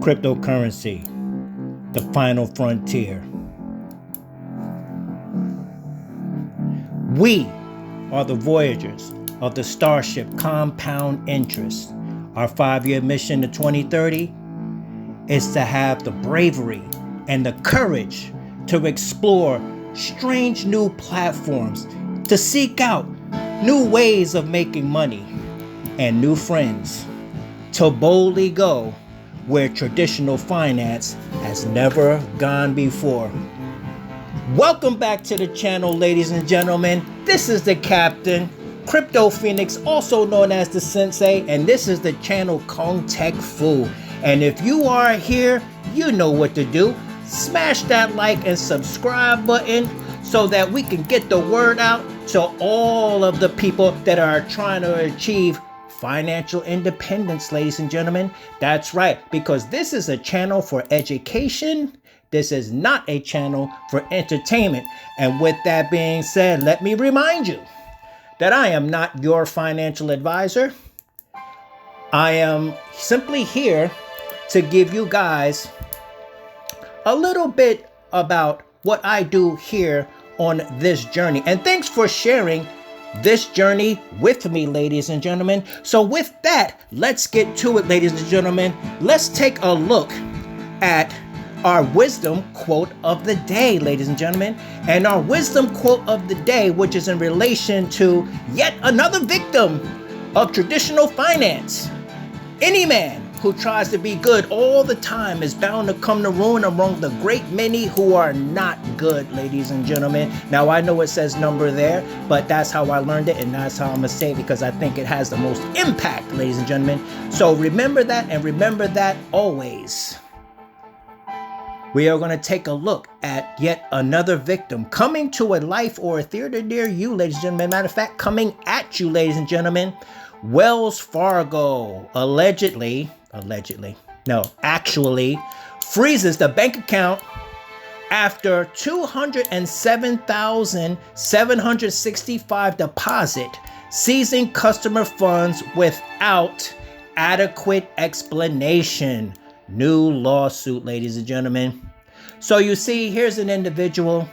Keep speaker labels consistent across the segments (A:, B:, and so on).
A: Cryptocurrency, the final frontier. We are the voyagers of the starship Compound Interest. Our 5-year mission to 2030 is to have the bravery and the courage to explore strange new platforms, to seek out new ways of making money and new friends, to boldly go where traditional finance has never gone before. Welcome back to the channel, ladies and gentlemen. This is the Captain, Crypto Phoenix, also known as the Sensei, and this is the channel Kong Tech Fu. And if you are here, you know what to do. Smash that like and subscribe button so that we can get the word out to all of the people that are trying to achieve financial independence, ladies and gentlemen. That's right, because this is a channel for education. This is not a channel for entertainment. And with that being said, let me remind you that I am not your financial advisor. I am simply here to give you guys a little bit about what I do here on this journey. And thanks for sharing this journey with me, ladies and gentlemen. So with that, let's get to it, ladies and gentlemen. Let's take a look at our wisdom quote of the day, ladies and gentlemen. And our wisdom quote of the day, which is in relation to yet another victim of traditional finance. Any man who tries to be good all the time is bound to come to ruin among the great many who are not good, ladies and gentlemen. Now, I know it says number there, but that's how I learned it, and that's how I'm going to say it because I think it has the most impact, ladies and gentlemen. So remember that, and remember that always. We are going to take a look at yet another victim coming to a life or a theater near you, ladies and gentlemen. Matter of fact, coming at you, ladies and gentlemen. Wells Fargo actually freezes the bank account after 207,765 deposit, seizing customer funds without adequate explanation. New lawsuit, ladies and gentlemen. So you see, here's an individual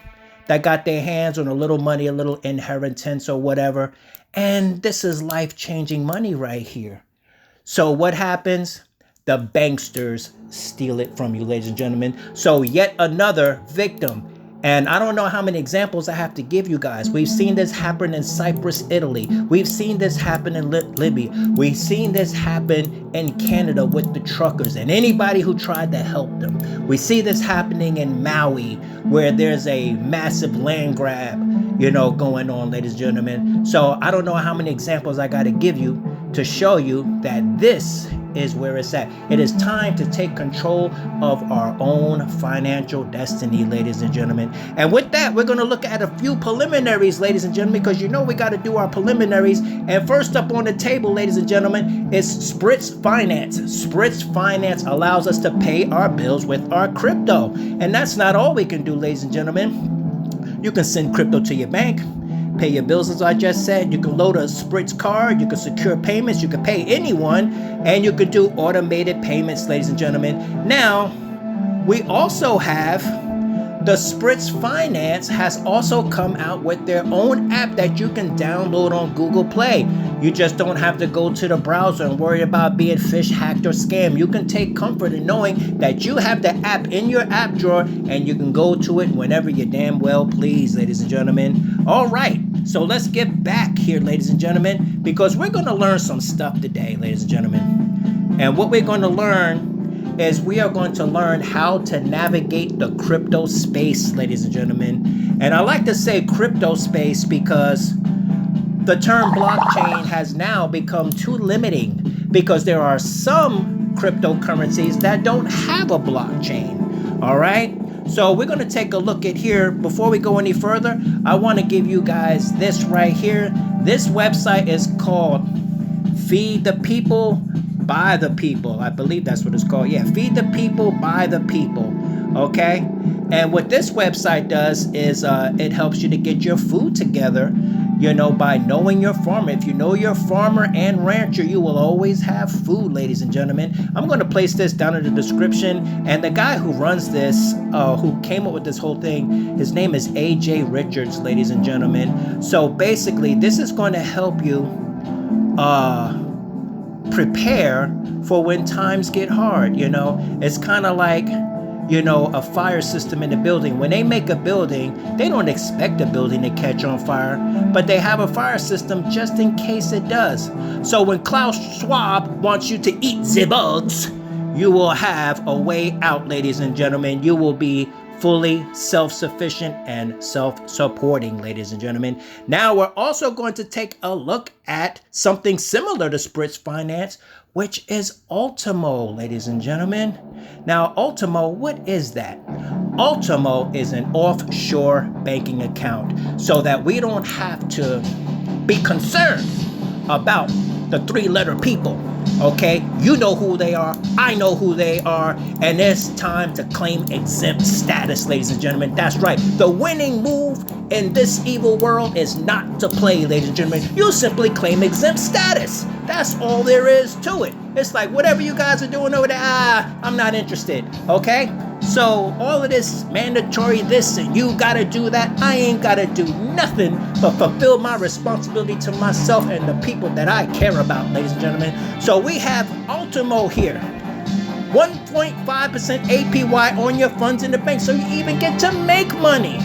A: that got their hands on a little money, a little inheritance or whatever. And this is life-changing money right here. So what happens? The banksters steal it from you, ladies and gentlemen. So yet another victim. And I don't know how many examples I have to give you guys. We've seen this happen in Cyprus, Italy. We've seen this happen in Libya. We've seen this happen in Canada with the truckers and anybody who tried to help them. We see this happening in Maui, where there's a massive land grab, going on, ladies and gentlemen. So I don't know how many examples I got to give you to show you that this is where it's at. It is time to take control of our own financial destiny, ladies and gentlemen. And with that, we're going to look at a few preliminaries, ladies and gentlemen, because we got to do our preliminaries. And first up on the table, ladies and gentlemen, is SPRITZ Finance. SPRITZ Finance allows us to pay our bills with our crypto. And that's not all we can do, ladies and gentlemen. You can send crypto to your bank, pay your bills, as I just said. You can load a SPRITZ card. You can secure payments. You can pay anyone. And you can do automated payments, ladies and gentlemen. Now, we also have the SPRITZ Finance has also come out with their own app that you can download on Google Play. You just don't have to go to the browser and worry about being phish, hacked, or scammed. You can take comfort in knowing that you have the app in your app drawer and you can go to it whenever you damn well please, ladies and gentlemen. All right, so let's get back here, ladies and gentlemen, because we're going to learn some stuff today, ladies and gentlemen. And what we're going to learn is we are going to learn how to navigate the crypto space, ladies and gentlemen. And I like to say crypto space because the term blockchain has now become too limiting, because there are some cryptocurrencies that don't have a blockchain. All right. So we're going to take a look at here. Before we go any further, I want to give you guys this right here. This website is called Feed the People by the People. I believe that's what it's called. Yeah, Feed the People by the People. Okay. And what this website does is it helps you to get your food together. by knowing your farmer. If you know your farmer and rancher, you will always have food, ladies and gentlemen. I'm going to place this down in the description. And the guy who runs this, who came up with this whole thing, his name is A.J. Richards, ladies and gentlemen. So basically, this is going to help you prepare for when times get hard. It's kind of like a fire system in the building. When they make a building, they don't expect a building to catch on fire, but they have a fire system just in case it does. So when Klaus Schwab wants you to eat the bugs, you will have a way out, ladies and gentlemen. You will be fully self-sufficient and self-supporting, ladies and gentlemen. Now we're also going to take a look at something similar to Spritz Finance, which is ULTIMO, ladies and gentlemen. Now, ULTIMO, what is that? ULTIMO is an offshore banking account so that we don't have to be concerned about the three-letter people. Okay, you know who they are, I know who they are, and it's time to claim exempt status, ladies and gentlemen. That's right. The winning move in this evil world is not to play, ladies and gentlemen. You simply claim exempt status. That's all there is to it. It's like whatever you guys are doing over there, I'm not interested. Okay? So all of this mandatory this and you gotta do that, I ain't gotta do nothing but fulfill my responsibility to myself and the people that I care about, ladies and gentlemen. So we have ULTIMO here. 1.5% APY on your funds in the bank, so you even get to make money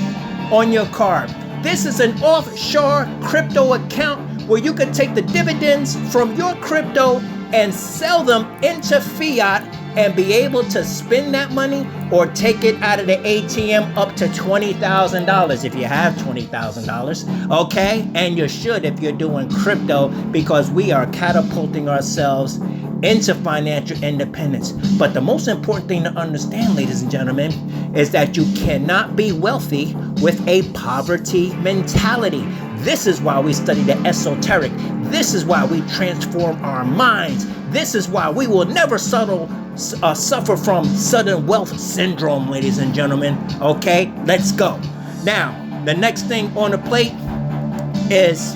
A: on your card. This is an offshore crypto account where you can take the dividends from your crypto and sell them into fiat and be able to spend that money or take it out of the ATM up to $20,000 if you have $20,000, okay? And you should if you're doing crypto, because we are catapulting ourselves into financial independence. But the most important thing to understand, ladies and gentlemen, is that you cannot be wealthy with a poverty mentality. This is why we study the esoteric. This is why we transform our minds. This is why we will never suffer from sudden wealth syndrome, ladies and gentlemen. Okay, let's go. Now, the next thing on the plate is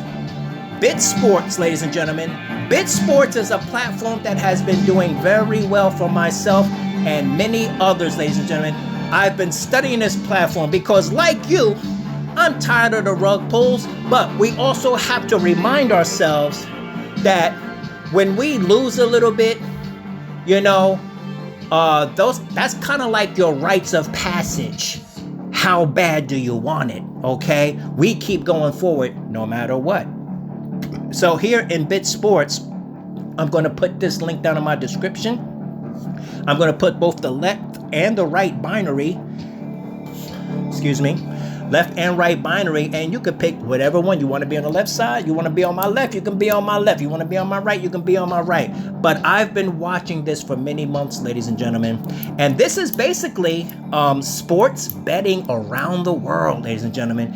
A: BitSports, ladies and gentlemen. BitSports is a platform that has been doing very well for myself and many others, ladies and gentlemen. I've been studying this platform because, like you, I'm tired of the rug pulls, but we also have to remind ourselves that when we lose a little bit, that's kind of like your rites of passage. How bad do you want it? Okay, we keep going forward no matter what. So here in BitSports, I'm going to put this link down in my description. I'm going to put both the left and the right binary. Left and right binary, and you can pick whatever one. You want to be on the left side, you want to be on my left, you can be on my left. You want to be on my right, you can be on my right. But I've been watching this for many months, ladies and gentlemen, and this is basically sports betting around the world, ladies and gentlemen.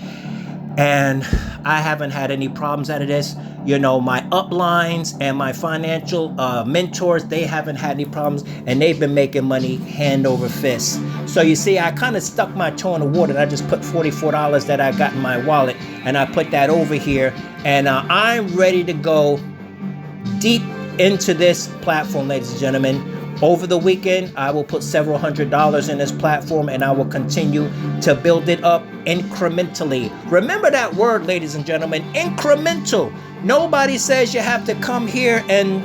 A: And I haven't had any problems out of this. My uplines and my financial mentors, they haven't had any problems, and they've been making money hand over fist. So you see, I kind of stuck my toe in the water, and I just put $44 that I got in my wallet, and I put that over here, and I'm ready to go deep into this platform, ladies and gentlemen. Over the weekend, I will put several $100s in this platform, and I will continue to build it up incrementally. Remember that word, ladies and gentlemen, incremental. Nobody says you have to come here and,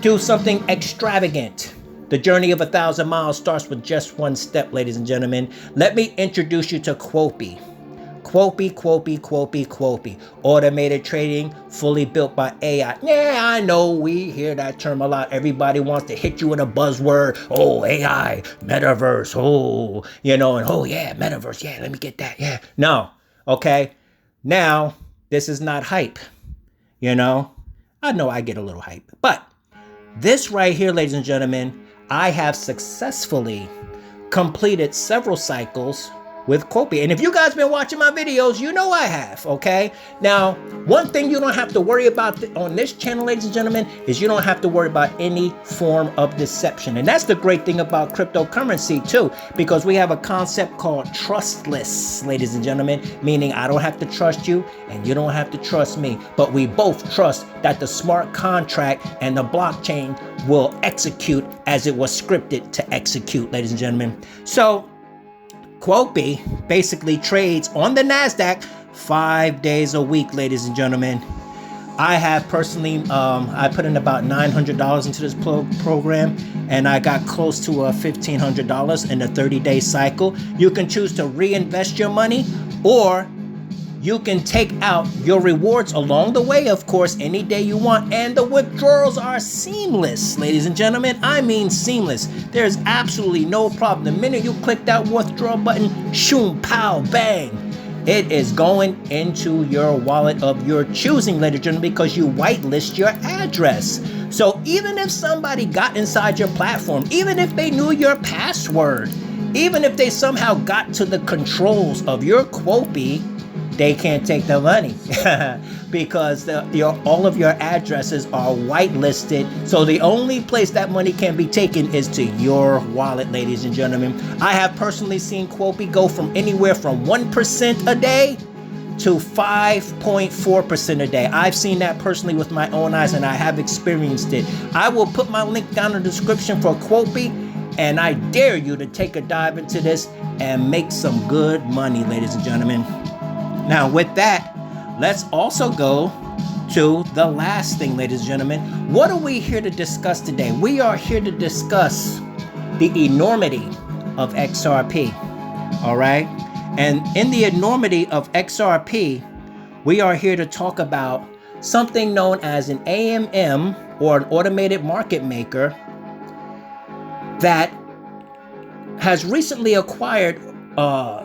A: do something extravagant. The journey of 1,000 miles starts with just one step, ladies and gentlemen. Let me introduce you to QUOPI. QUOPI. Automated trading, fully built by AI. Yeah, I know we hear that term a lot. Everybody wants to hit you with a buzzword. Oh, AI, metaverse. Oh, and oh yeah, metaverse. Yeah, let me get that. Yeah. No. Okay. Now, this is not hype. I know I get a little hype. But this right here, ladies and gentlemen, I have successfully completed several cycles with QUOPI. And if you guys been watching my videos, you know I have, okay? Now, one thing you don't have to worry about on this channel, ladies and gentlemen, is you don't have to worry about any form of deception. And that's the great thing about cryptocurrency too, because we have a concept called trustless, ladies and gentlemen, meaning I don't have to trust you and you don't have to trust me, but we both trust that the smart contract and the blockchain will execute as it was scripted to execute, ladies and gentlemen. So QUOPI basically trades on the NASDAQ 5 days a week, ladies and gentlemen. I have personally, I put in about $900 into this program, and I got close to $1,500 in a 30-day cycle. You can choose to reinvest your money, or you can take out your rewards along the way, of course, any day you want. And the withdrawals are seamless, ladies and gentlemen. I mean seamless. There's absolutely no problem. The minute you click that withdrawal button, shoom, pow, bang, it is going into your wallet of your choosing, ladies and gentlemen, because you whitelist your address. So even if somebody got inside your platform, even if they knew your password, even if they somehow got to the controls of your QUOPI, they can't take the money because all of your addresses are whitelisted. So the only place that money can be taken is to your wallet, ladies and gentlemen. I have personally seen QUOPI go from anywhere from 1% a day to 5.4% a day. I've seen that personally with my own eyes, and I have experienced it. I will put my link down in the description for QUOPI, and I dare you to take a dive into this and make some good money, ladies and gentlemen. Now, with that, let's also go to the last thing, ladies and gentlemen. What are we here to discuss today? We are here to discuss the enormity of XRP, all right? And in the enormity of XRP, we are here to talk about something known as an AMM, or an automated market maker, that has recently acquired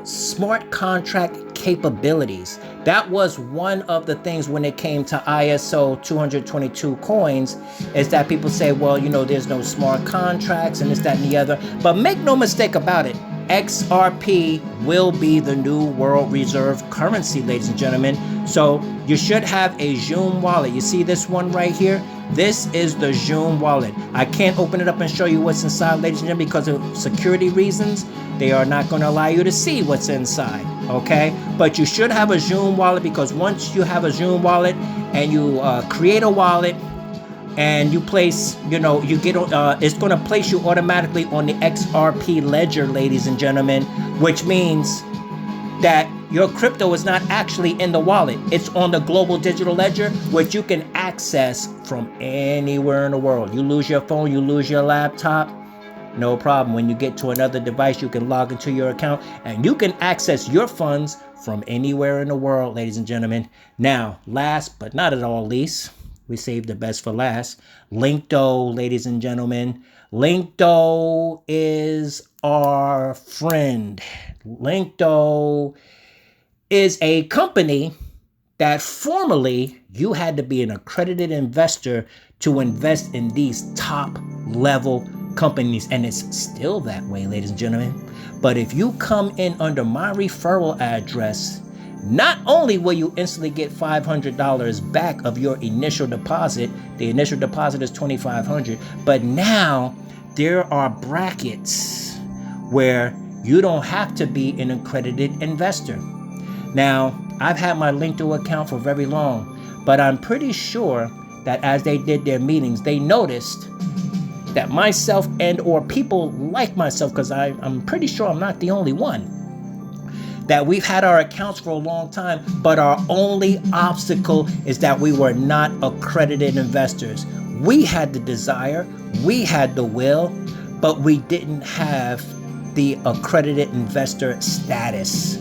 A: smart contract capabilities. That was one of the things when it came to ISO 222 coins, is that people say, well, you know, there's no smart contracts and this, that, and the other. But make no mistake about it, XRP will be the new world reserve currency, ladies and gentlemen. So you should have a Zoom wallet. You see this one right here? This is the Zoom wallet. I can't open it up and show you what's inside, ladies and gentlemen, because of security reasons. They are not going to allow you to see what's inside, okay? But you should have a Zoom wallet, because once you have a Zoom wallet and you create a wallet and you place, you know, you get, it's going to place you automatically on the XRP ledger, ladies and gentlemen, which means that your crypto is not actually in the wallet. It's on the global digital ledger, which you can access from anywhere in the world. You lose your phone, you lose your laptop, no problem. When you get to another device, you can log into your account and you can access your funds from anywhere in the world, ladies and gentlemen. Now, last but not at all least, we saved the best for last. LINQTO, ladies and gentlemen. LINQTO is our friend. LINQTO is a company that formerly you had to be an accredited investor to invest in these top level companies, and it's still that way, ladies and gentlemen. But if you come in under my referral address, not only will you instantly get $500 back of your initial deposit, the initial deposit is $2,500, but now there are brackets where you don't have to be an accredited investor. Now, I've had my LINQTO account for very long, but I'm pretty sure that as they did their meetings, they noticed that myself and or people like myself, because I'm pretty sure I'm not the only one, that we've had our accounts for a long time, but our only obstacle is that we were not accredited investors. We had the desire, we had the will, but we didn't have the accredited investor status.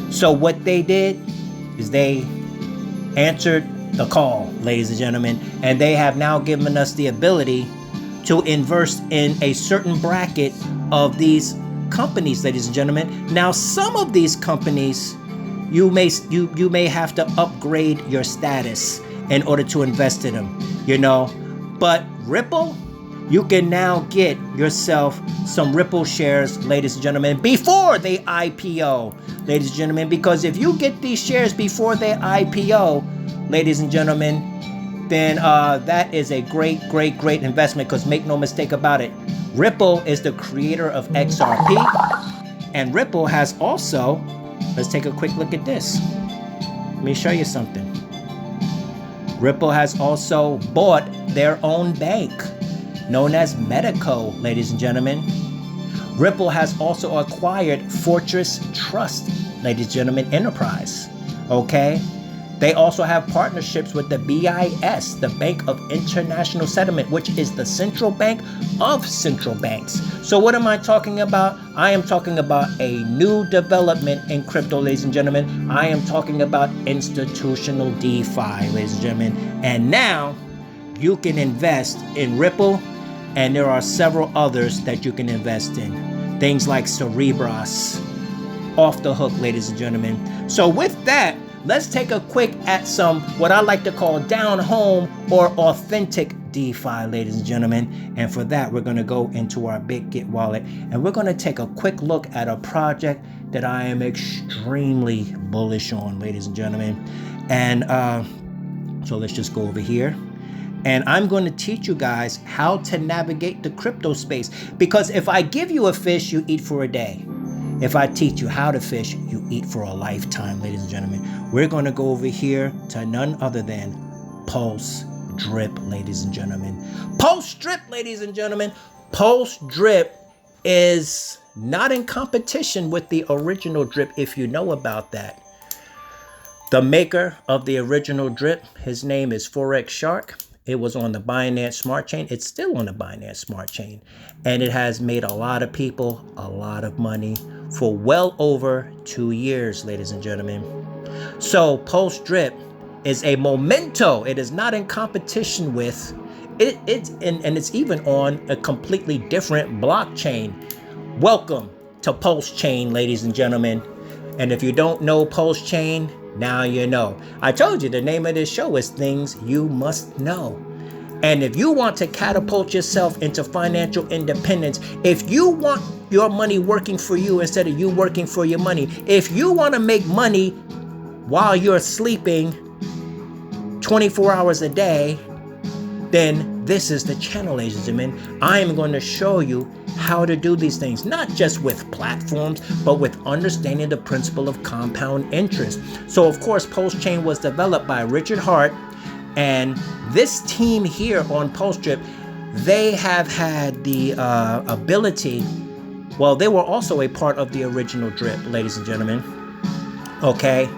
A: So what they did is they answered the call, ladies and gentlemen, and they have now given us the ability to invest in a certain bracket of these companies, ladies and gentlemen. Now, some of these companies, you may have to upgrade your status in order to invest in them, you know. But Ripple, you can now get yourself some Ripple shares, ladies and gentlemen, before they IPO, ladies and gentlemen, because if you get these shares before they IPO, ladies and gentlemen, then that is a great investment, because make no mistake about it, Ripple is the creator of XRP, and Ripple has also, let's take a quick look at this. Let me show you something. Ripple has also bought their own bank, known as Medico, ladies and gentlemen. Ripple has also acquired Fortress Trust, ladies and gentlemen, Enterprise, okay? They also have partnerships with the BIS, the Bank of International Settlement, which is the central bank of central banks. So what am I talking about? I am talking about a new development in crypto, ladies and gentlemen. I am talking about institutional DeFi, ladies and gentlemen. And now you can invest in Ripple, and there are several others that you can invest in. Things like Cerebras, off the hook, ladies and gentlemen. So with that, let's take a quick at some, what I like to call down home or authentic DeFi, ladies and gentlemen. And for that, we're going to go into our BitGet wallet, and we're going to take a quick look at a project that I am extremely bullish on, ladies and gentlemen. And so let's just go over here. And I'm going to teach you guys how to navigate the crypto space, because if I give you a fish, you eat for a day. If I teach you how to fish, you eat for a lifetime, ladies and gentlemen. We're going to go over here to none other than PDrip, ladies and gentlemen. PDrip, ladies and gentlemen. PDrip is not in competition with the original drip, if you know about that. The maker of the original drip, his name is Forex Shark. It was on the Binance Smart Chain. It's still on the Binance Smart Chain. And it has made a lot of people a lot of money for well over 2 years, ladies and gentlemen. So PDrip is a memento. It is not in competition with it. And it's even on a completely different blockchain. Welcome to PulseChain, ladies and gentlemen. And if you don't know PulseChain, now you know. I told you the name of this show is Things You Must Know. And if you want to catapult yourself into financial independence, if you want your money working for you instead of you working for your money, if you want to make money while you're sleeping 24 hours a day, then this is the channel, ladies and gentlemen. I am going to show you how to do these things, not just with platforms, but with understanding the principle of compound interest. So of course, PulseChain was developed by Richard Hart, and this team here on PDrip, they have had the ability, well, they were also a part of the original drip, ladies and gentlemen. Okay.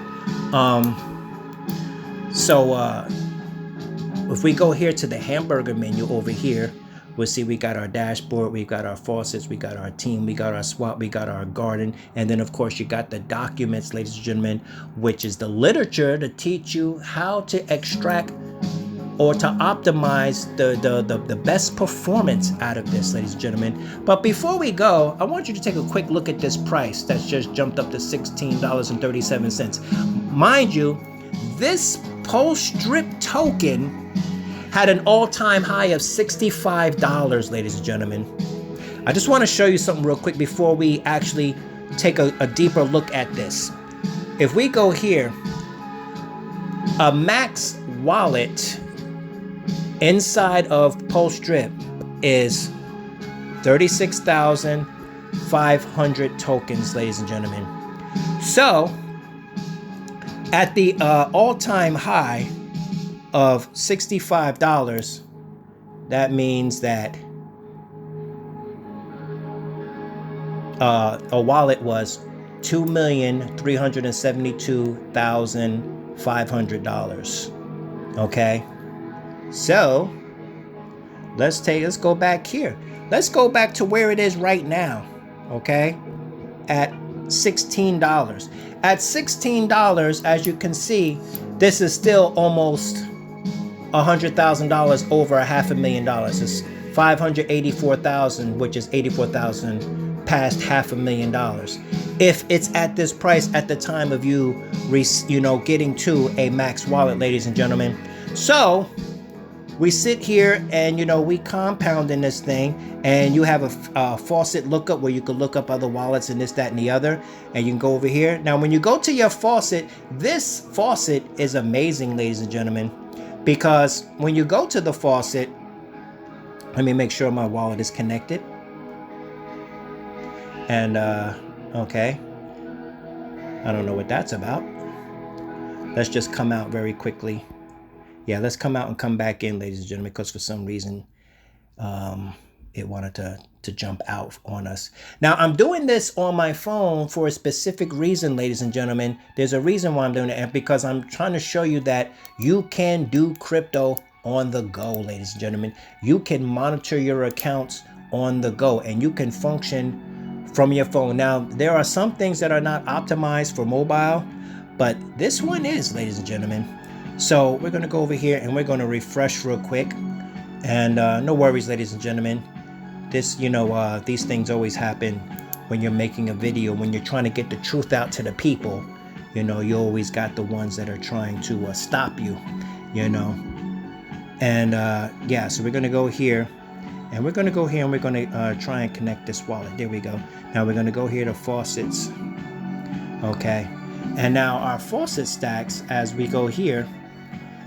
A: If we go here to the hamburger menu over here, we'll see we got our dashboard, we got our faucets, we got our team, we got our swap, we got our garden, and then of course you got the documents, ladies and gentlemen, which is the literature to teach you how to extract or to optimize the best performance out of this, ladies and gentlemen. But before we go, I want you to take a quick look at this price that's just jumped up to $16.37. Mind you, this PDrip token had an all-time high of $65, ladies and gentlemen. I just want to show you something real quick before we actually take a deeper look at this. If we go here, a max wallet inside of PDrip is 36,500 tokens, ladies and gentlemen. So at the all-time high of $65, that means that a wallet was $2,372,500. Okay, so let's go back here. Let's go back to where it is right now. Okay, at $16. At $16, as you can see, this is still almost $100,000 over $500,000. It's 584,000, which is 84,000 past $500,000. If it's at this price at the time of you getting to a max wallet, ladies and gentlemen. So we sit here and, you know, we compound in this thing, and you have a faucet lookup where you can look up other wallets and this, that, and the other, and you can go over here. Now, when you go to your faucet, this faucet is amazing, ladies and gentlemen, because when you go to the faucet, let me make sure my wallet is connected. And, okay. I don't know what that's about. Let's just come out very quickly. Yeah, let's come out and come back in, ladies and gentlemen, because for some reason it wanted to jump out on us. Now, I'm doing this on my phone for a specific reason, ladies and gentlemen. There's a reason why I'm doing it, and because I'm trying to show you that you can do crypto on the go, ladies and gentlemen. You can monitor your accounts on the go, and you can function from your phone. Now, there are some things that are not optimized for mobile, but this one is, ladies and gentlemen. So we're going to go over here and we're going to refresh real quick. And no worries, ladies and gentlemen. This, you know, these things always happen when you're making a video, when you're trying to get the truth out to the people. You know, you always got the ones that are trying to stop you, you know. And yeah, so we're going to go here. And we're going to go here and we're going to try and connect this wallet. There we go. Now we're going to go here to faucets. Okay. And now our faucet stacks, as we go here,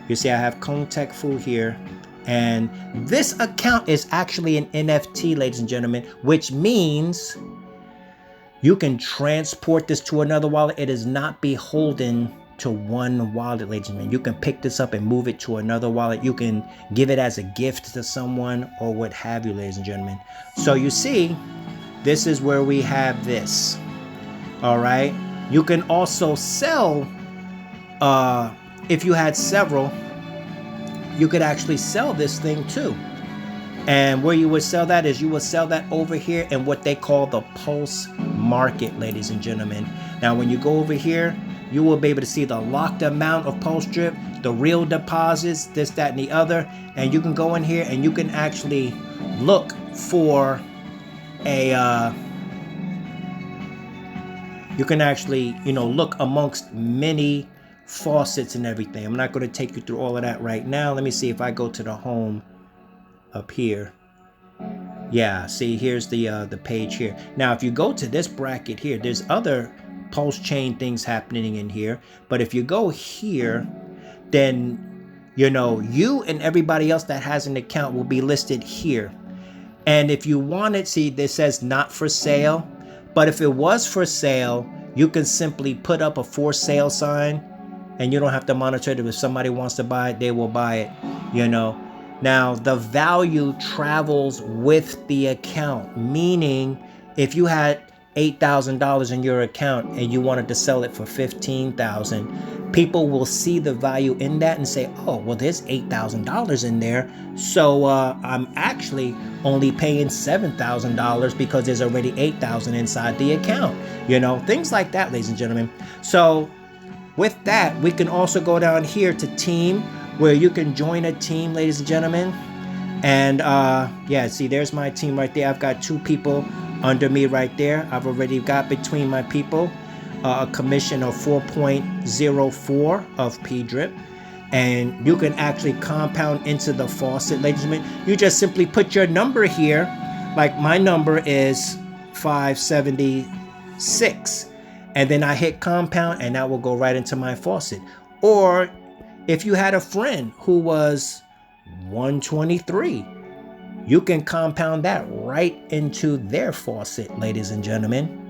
A: you see I have Contact Food here, and this account is actually an NFT, ladies and gentlemen, which means you can transport this to another wallet. It is not beholden to one wallet, ladies and gentlemen. You can pick this up and move it to another wallet. You can give it as a gift to someone or what have you, ladies and gentlemen. So you see, this is where we have this. All right. You can also sell, if you had several, you could actually sell this thing too. And where you would sell that is you would sell that over here in what they call the pulse market, ladies and gentlemen. Now, when you go over here, you will be able to see the locked amount of pulse drip, the real deposits, this, that, and the other. And you can go in here and you can actually look for a, you can actually, you know, look amongst many faucets and everything. I'm not going to take you through all of that right now. Let me see if I go to the home up here. Yeah, see, here's the page here. Now, if you go to this bracket here, there's other pulse chain things happening in here. But if you go here, then, you know, you and everybody else that has an account will be listed here. And if you want it, see, this says not for sale. But if it was for sale, you can simply put up a for sale sign and you don't have to monitor it. If somebody wants to buy it, they will buy it, you know. Now, the value travels with the account, meaning if you had $8,000 in your account and you wanted to sell it for $15,000, people will see the value in that and say, oh, well, there's $8,000 in there. So I'm actually only paying $7,000 because there's already $8,000 inside the account. You know, things like that, ladies and gentlemen. So with that, we can also go down here to team, where you can join a team, ladies and gentlemen. And yeah, see, there's my team right there. I've got 2 people under me right there. I've already got between my people a commission of 4.04 of PDrip. And you can actually compound into the faucet, ladies and gentlemen. You just simply put your number here. Like my number is 576. And then I hit compound and that will go right into my faucet. Or if you had a friend who was 123, you can compound that right into their faucet, ladies and gentlemen.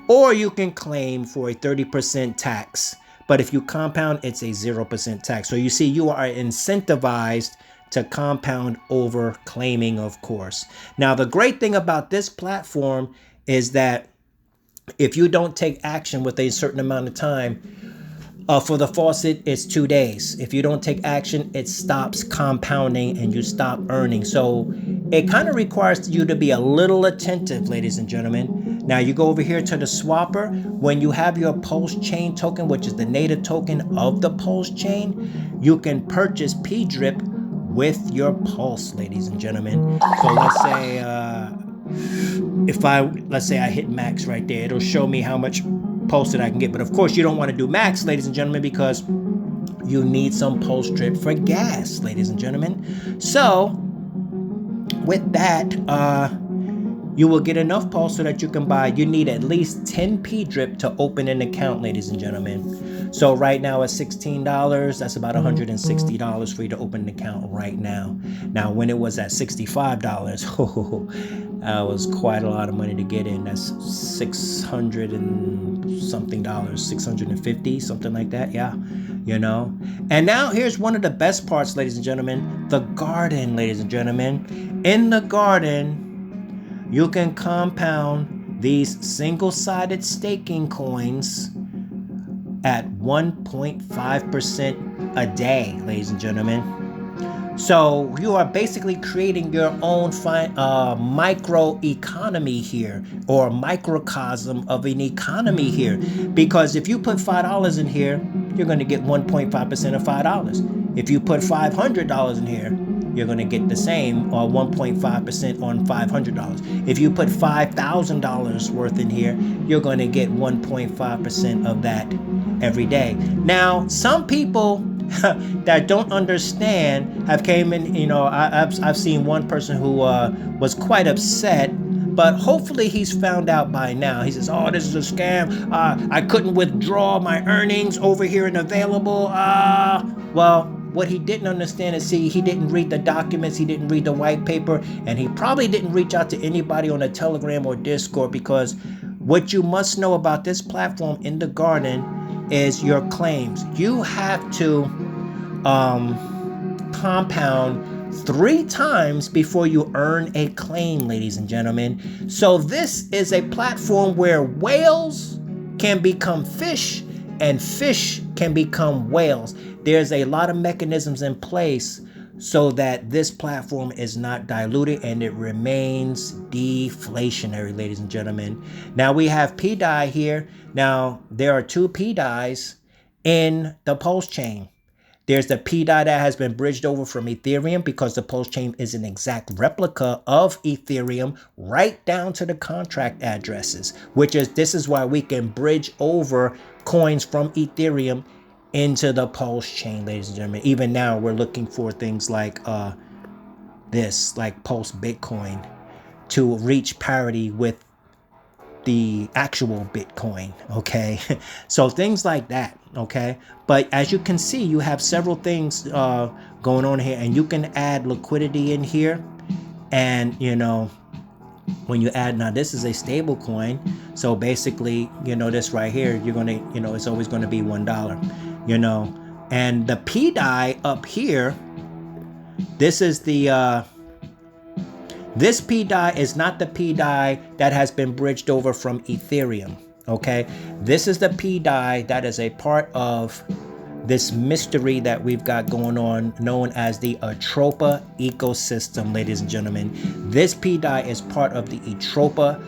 A: Or you can claim for a 30% tax. But if you compound, it's a 0% tax. So you see, you are incentivized to compound over claiming, of course. Now, the great thing about this platform is that if you don't take action with a certain amount of time, for the faucet, it's 2 days. If you don't take action, it stops compounding and you stop earning. So it kind of requires you to be a little attentive, ladies and gentlemen. Now you go over here to the swapper. When you have your pulse chain token, which is the native token of the pulse chain, you can purchase PDrip with your pulse, ladies and gentlemen. So let's say, let's say I hit max right there, it'll show me how much pulse that I can get. But of course, you don't want to do max, ladies and gentlemen, because you need some pulse drip for gas, ladies and gentlemen. So with that, you will get enough pulse so that you can buy. You need at least 10 PDrip to open an account, ladies and gentlemen. So right now at $16, that's about $160 for you to open an account right now. Now, when it was at $65, that was quite a lot of money to get in. That's 600 and something dollars, 650, something like that. Yeah, you know. And now here's one of the best parts, ladies and gentlemen, the garden, ladies and gentlemen. In the garden, you can compound these single-sided staking coins at 1.5% a day, ladies and gentlemen. So you are basically creating your own micro economy here, or microcosm of an economy here. Because if you put $5 in here, you're going to get 1.5% of $5. If you put $500 in here, you're going to get the same, or 1.5% on $500. If you put $5,000 worth in here, you're going to get 1.5% of that every day. Now, some people that don't understand have came in, you know, I've seen one person who was quite upset, but hopefully he's found out by now. He says, oh, this is a scam. I couldn't withdraw my earnings over here and available. Well, what he didn't understand is, see, he didn't read the documents, he didn't read the white paper, and he probably didn't reach out to anybody on a Telegram or Discord, because what you must know about this platform in the garden is your claims. You have to compound 3 times before you earn a claim, ladies and gentlemen. So this is a platform where whales can become fish and fish can become whales. There's a lot of mechanisms in place so that this platform is not diluted and it remains deflationary, ladies and gentlemen. Now we have PDI here. Now there are 2 PDIs in the Pulse chain. There's the PDI that has been bridged over from Ethereum, because the Pulse chain is an exact replica of Ethereum right down to the contract addresses, this is why we can bridge over coins from Ethereum into the Pulse chain, ladies and gentlemen. Even now, we're looking for things like this, like Pulse Bitcoin, to reach parity with the actual Bitcoin, okay? So things like that, okay? But as you can see, you have several things going on here, and you can add liquidity in here. And, you know, when you add, now this is a stable coin, so basically, you know, this right here, you're going to, you know, it's always going to be $1, you know. And the PDI up here, this is the this PDI is not the PDI that has been bridged over from Ethereum, okay? This is the PDI that is a part of this mystery that we've got going on, known as the Atropa ecosystem, ladies and gentlemen. This PDI is part of the Atropa,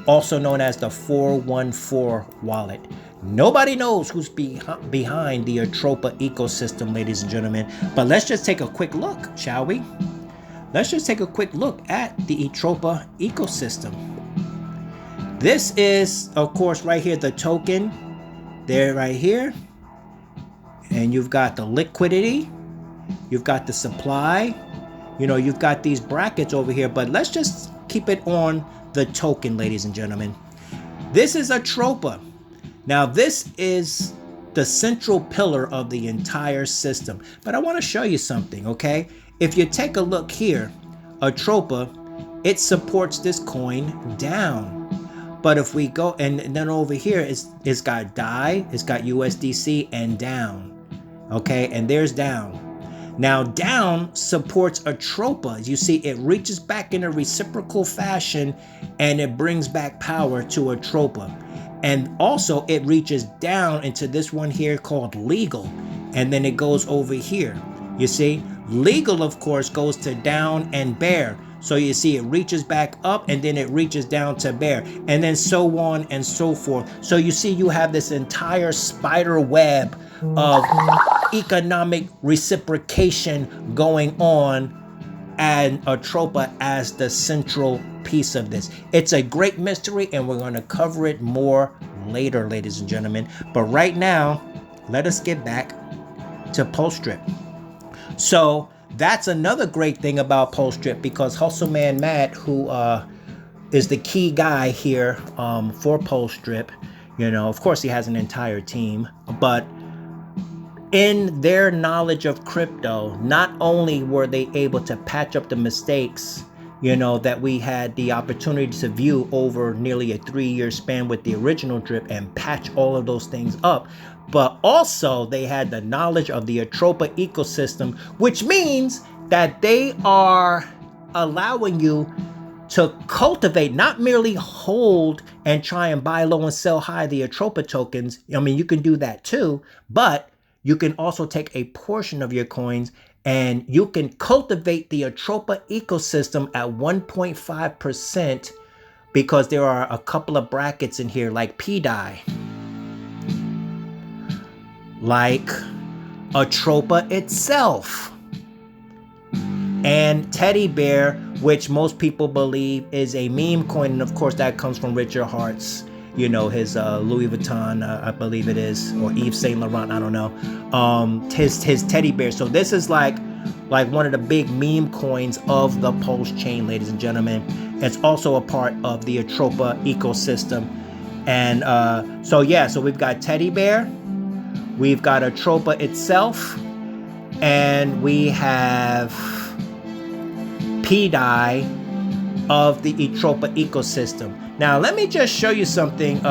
A: also known as the 414 wallet. Nobody knows who's behind the Atropa ecosystem, ladies and gentlemen. But let's just take a quick look, shall we? Let's just take a quick look at the Atropa ecosystem. This is, of course, right here, the token. There, right here. And you've got the liquidity. You've got the supply. You know, you've got these brackets over here. But let's just keep it on the token, ladies and gentlemen. This is Atropa. Now, this is the central pillar of the entire system. But I want to show you something, okay? If you take a look here, Atropa, it supports this coin down. But if we go, and then over here, it's got DAI, it's got USDC and down. Okay, and there's down. Now down supports Atropa. You see, it reaches back in a reciprocal fashion and it brings back power to Atropa. And also it reaches down into this one here called legal. And then it goes over here. You see, legal, of course, goes to down and bear. So you see, it reaches back up and then it reaches down to bear, and then so on and so forth. So you see, you have this entire spider web of economic reciprocation going on, and Atropa as the central piece of this. It's a great mystery, and we're going to cover it more later, ladies and gentlemen. But right now, let us get back to PDrip. So that's another great thing about PDrip, because Hustle Man Matt, who is the key guy here for PDrip, you know, of course he has an entire team, but in their knowledge of crypto, not only were they able to patch up the mistakes, you know, that we had the opportunity to view over nearly a 3-year span with the original drip and patch all of those things up, but also they had the knowledge of the Atropa ecosystem, which means that they are allowing you to cultivate, not merely hold and try and buy low and sell high the Atropa tokens. I mean, you can do that too, but you can also take a portion of your coins and you can cultivate the Atropa ecosystem at 1.5%, because there are a couple of brackets in here like PDI, like Atropa itself, and Teddy Bear, which most people believe is a meme coin. And of course that comes from Richard Hart's, you know, his Louis Vuitton, I believe it is, or Yves Saint Laurent, I don't know, his Teddy Bear. So this is like one of the big meme coins of the Pulse chain, ladies and gentlemen. It's also a part of the Atropa ecosystem. And so yeah, so we've got Teddy Bear, we've got Atropa itself, and we have PDI of the Atropa ecosystem. Now, let me just show you something,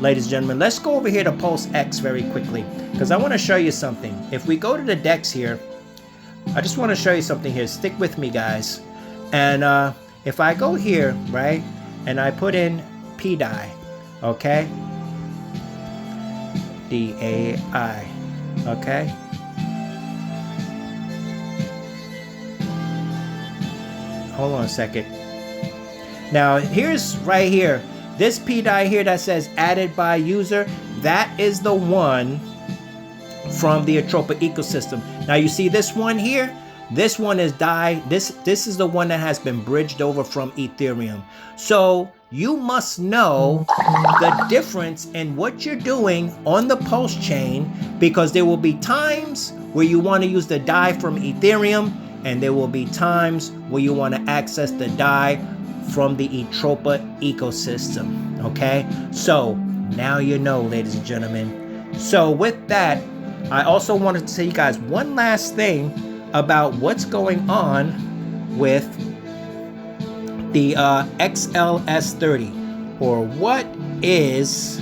A: ladies and gentlemen. Let's go over here to Pulse X very quickly, because I want to show you something. If we go to the DEX here, I just want to show you something here. Stick with me, guys. And if I go here, right, and I put in PDI, okay, DAI, okay, hold on a second. Now here's right here, this PDI here that says added by user, that is the one from the Atropa ecosystem. Now you see this one here, this one is DAI, this is the one that has been bridged over from Ethereum. So you must know the difference in what you're doing on the Pulse chain, because there will be times where you want to use the DAI from Ethereum, and there will be times where you want to access the DAI from the Atropa ecosystem. Okay, so now you know, ladies and gentlemen. So with that, I also wanted to tell you guys one last thing about what's going on with the XLS 30, or what is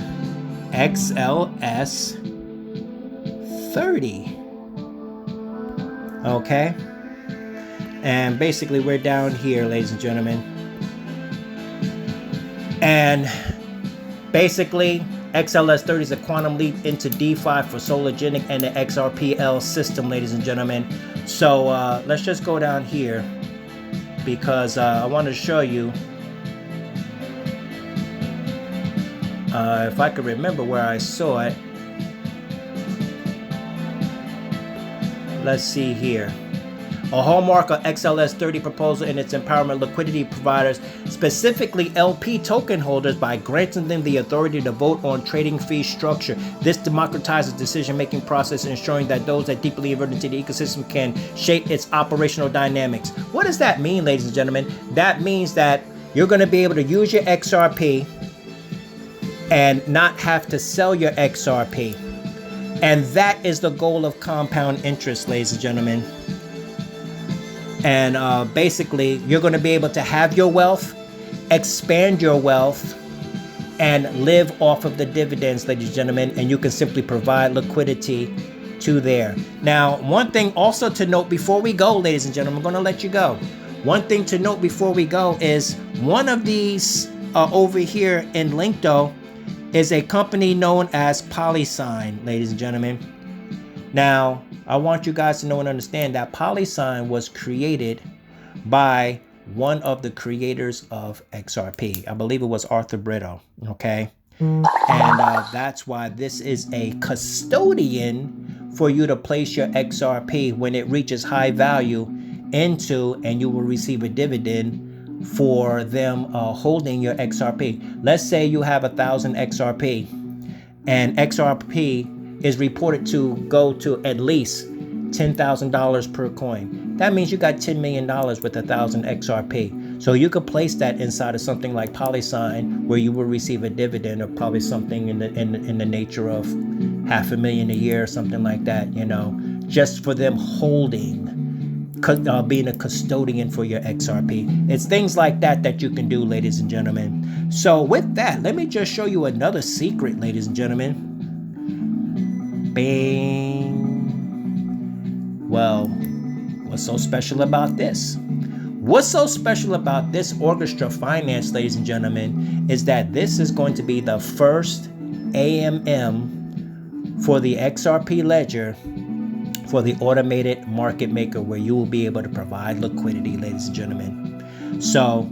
A: XLS 30. Okay, and basically we're down here, ladies and gentlemen, and basically XLS 30 is a quantum leap into DeFi for Sologenic and the XRPL system, ladies and gentlemen. So let's just go down here, because I want to show you, if I could remember where I saw it. Let's see here. A hallmark of XLS 30 proposal in its empowerment liquidity providers, specifically LP token holders, by granting them the authority to vote on trading fee structure. This democratizes decision-making process, ensuring that those that deeply inverted into the ecosystem can shape its operational dynamics. What does that mean, ladies and gentlemen? That means that you're going to be able to use your XRP and not have to sell your XRP. And that is the goal of compound interest, ladies and gentlemen. And basically, you're going to be able to have your wealth, expand your wealth, and live off of the dividends, ladies and gentlemen. And you can simply provide liquidity to there. Now, one thing also to note before we go, ladies and gentlemen, I'm going to let you go. One thing to note before we go is one of these over here in LINQTO is a company known as PolySign, ladies and gentlemen. Now, I want you guys to know and understand that PolySign was created by one of the creators of XRP. I believe it was Arthur Britto, okay? And that's why this is a custodian for you to place your XRP when it reaches high value into, and you will receive a dividend for them holding your XRP. Let's say you have 1,000 XRP, and XRP is reported to go to at least $10,000 per coin. That means you got $10 million with 1,000 XRP. So you could place that inside of something like PolySign, where you will receive a dividend of probably something in the nature of $500,000 a year or something like that, you know, just for them holding, being a custodian for your XRP. It's things like that that you can do, ladies and gentlemen. So with that, let me just show you another secret, ladies and gentlemen. Bing. Well, what's so special about this? What's so special about this Orchestra Finance, ladies and gentlemen, is that this is going to be the first AMM for the XRP ledger for the automated market maker, where you will be able to provide liquidity, ladies and gentlemen. So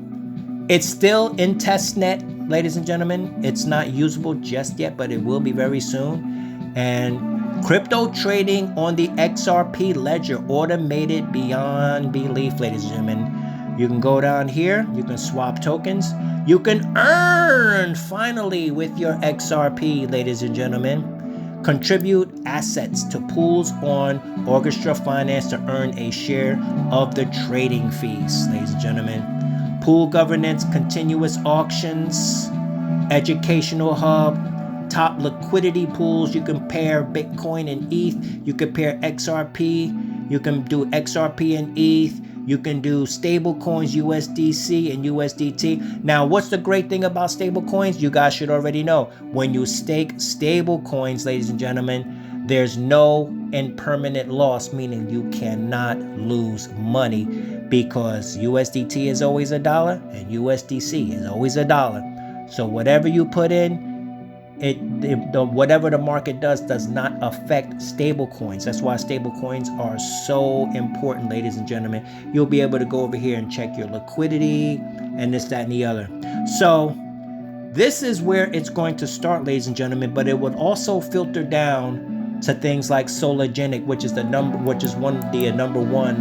A: it's still in testnet, ladies and gentlemen. It's not usable just yet, but it will be very soon. And crypto trading on the XRP ledger, automated beyond belief, ladies and gentlemen. You can go down here, you can swap tokens, you can earn finally with your XRP, ladies and gentlemen. Contribute assets to pools on Orchestra Finance to earn a share of the trading fees, ladies and gentlemen. Pool governance, continuous auctions, educational hub, top liquidity pools. You can pair Bitcoin and ETH. You can pair XRP. You can do XRP and ETH. You can do stable coins, USDC and USDT. Now, what's the great thing about stable coins? You guys should already know. When you stake stable coins, ladies and gentlemen, there's no impermanent loss, meaning you cannot lose money, because USDT is always $1 and USDC is always $1. So whatever you put in, whatever the market does not affect stable coins. That's why stable coins are so important, ladies and gentlemen. You'll be able to go over here and check your liquidity and this, that, and the other. So this is where it's going to start, ladies and gentlemen, but it would also filter down to things like Sologenic, which is one of the number one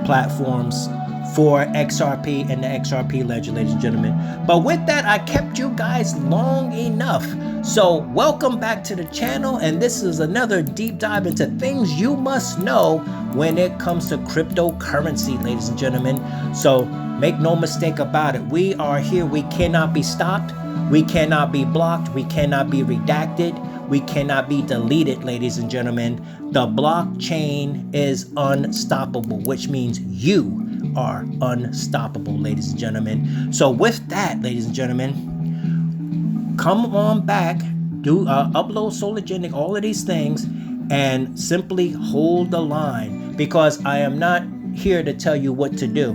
A: platforms for XRP and the XRP ledger, ladies and gentlemen. But with that, I kept you guys long enough. So welcome back to the channel, and this is another deep dive into things you must know when it comes to cryptocurrency, ladies and gentlemen. So make no mistake about it. We are here. We cannot be stopped. We cannot be blocked. We cannot be redacted. We cannot be deleted, ladies and gentlemen. The blockchain is unstoppable, which means you are unstoppable, ladies and gentlemen. So with that, ladies and gentlemen, come on back, do upload Sologenic, all of these things, and simply hold the line, because I am not here to tell you what to do.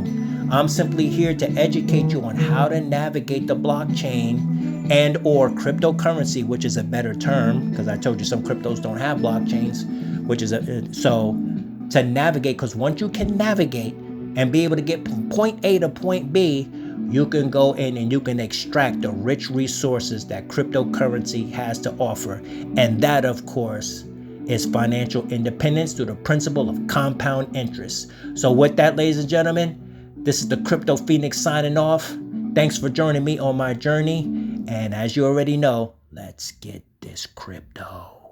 A: I'm simply here to educate you on how to navigate the blockchain and or cryptocurrency, which is a better term, because I told you some cryptos don't have blockchains, which is so to navigate, because once you can navigate and be able to get from point A to point B, you can go in and you can extract the rich resources that cryptocurrency has to offer. And that, of course, is financial independence through the principle of compound interest. So with that, ladies and gentlemen, this is the Crypto Phoenix signing off. Thanks for joining me on my journey. And as you already know, let's get this crypto.